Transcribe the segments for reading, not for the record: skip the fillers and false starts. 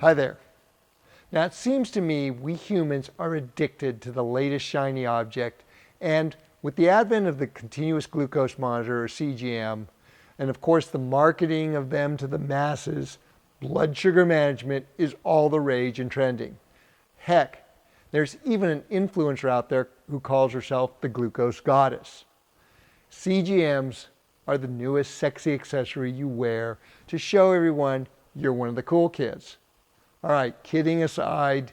Hi there. Now it seems to me we humans are addicted to the latest shiny object, and with the advent of the continuous glucose monitor or CGM, and of course the marketing of them to the masses, blood sugar management is all the rage and trending. Heck, there's even an influencer out there who calls herself the glucose goddess. CGMs are the newest sexy accessory you wear to show everyone you're one of the cool kids. All right, kidding aside,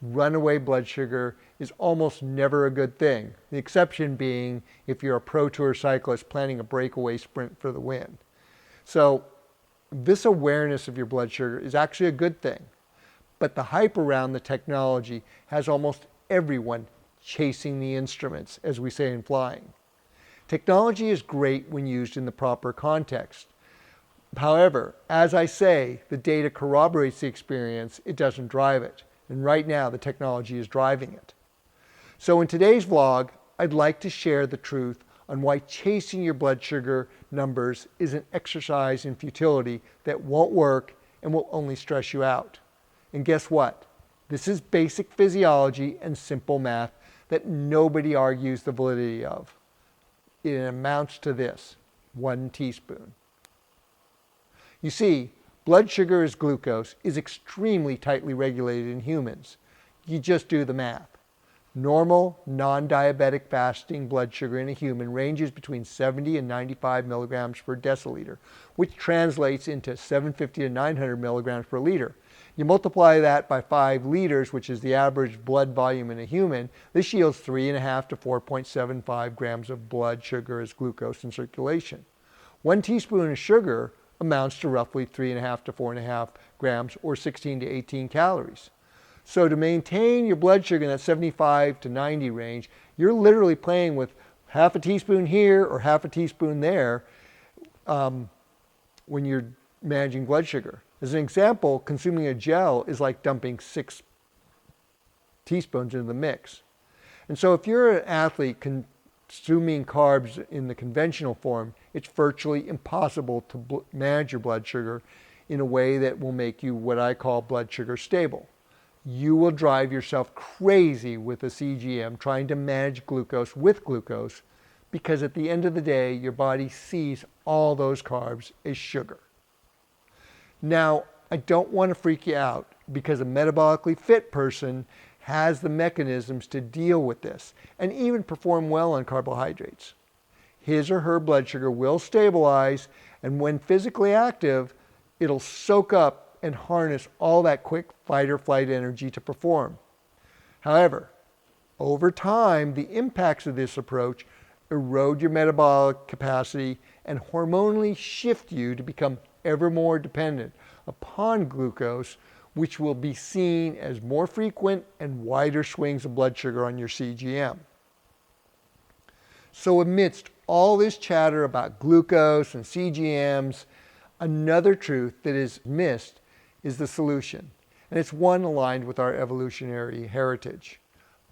runaway blood sugar is almost never a good thing. The exception being if you're a pro tour cyclist planning a breakaway sprint for the win. So this awareness of your blood sugar is actually a good thing. But the hype around the technology has almost everyone chasing the instruments, as we say in flying. Technology is great when used in the proper context. However, as I say, the data corroborates the experience, it doesn't drive it. And right now, the technology is driving it. So in today's vlog, I'd like to share the truth on why chasing your blood sugar numbers is an exercise in futility that won't work and will only stress you out. And guess what? This is basic physiology and simple math that nobody argues the validity of. It amounts to this: 1 teaspoon. You see, blood sugar as glucose is extremely tightly regulated in humans. You just do the math. Normal, non-diabetic fasting blood sugar in a human ranges between 70 and 95 milligrams per deciliter, which translates into 750 to 900 milligrams per liter. You multiply that by 5 liters, which is the average blood volume in a human, this yields 3.5 to 4.75 grams of blood sugar as glucose in circulation. 1 teaspoon of sugar amounts to roughly 3.5 to 4.5 grams or 16 to 18 calories. So to maintain your blood sugar in that 75 to 90 range, you're literally playing with half a teaspoon here or half a teaspoon there when you're managing blood sugar. As an example, consuming a gel is like dumping 6 teaspoons into the mix. And so if you're an athlete consuming carbs in the conventional form, it's virtually impossible to manage your blood sugar in a way that will make you what I call blood sugar stable. You will drive yourself crazy with a CGM trying to manage glucose with glucose, because at the end of the day, your body sees all those carbs as sugar. Now, I don't want to freak you out, because a metabolically fit person has the mechanisms to deal with this and even perform well on carbohydrates. His or her blood sugar will stabilize, and when physically active, it'll soak up and harness all that quick fight or flight energy to perform. However, over time, the impacts of this approach erode your metabolic capacity and hormonally shift you to become ever more dependent upon glucose, which will be seen as more frequent and wider swings of blood sugar on your CGM. So amidst all this chatter about glucose and CGMs, another truth that is missed is the solution, and it's one aligned with our evolutionary heritage.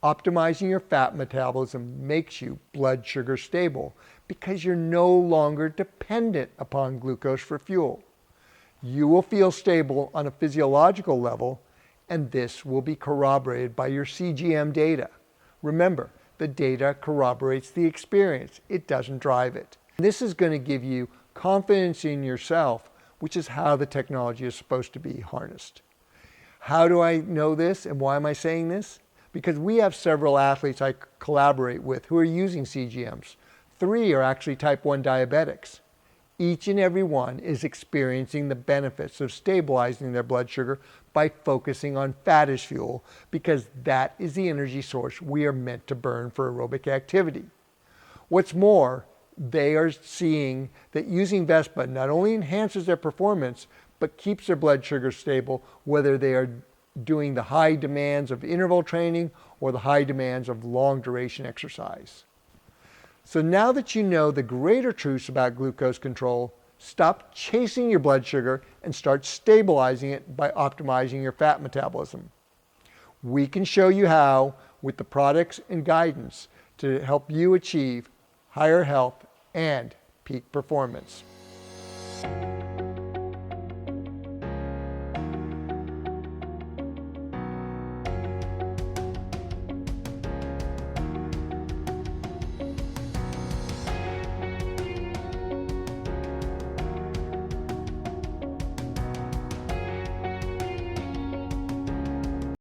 Optimizing your fat metabolism makes you blood sugar stable because you're no longer dependent upon glucose for fuel. You will feel stable on a physiological level, and this will be corroborated by your CGM data. Remember, the data corroborates the experience. It doesn't drive it. This is going to give you confidence in yourself, which is how the technology is supposed to be harnessed. How do I know this, and why am I saying this? Because we have several athletes I collaborate with who are using CGMs. 3 are actually type 1 diabetics. Each and every one is experiencing the benefits of stabilizing their blood sugar by focusing on fat as fuel, because that is the energy source we are meant to burn for aerobic activity. What's more, they are seeing that using Vespa not only enhances their performance, but keeps their blood sugar stable, whether they are doing the high demands of interval training or the high demands of long duration exercise. So now that you know the greater truths about glucose control, stop chasing your blood sugar and start stabilizing it by optimizing your fat metabolism. We can show you how with the products and guidance to help you achieve higher health and peak performance.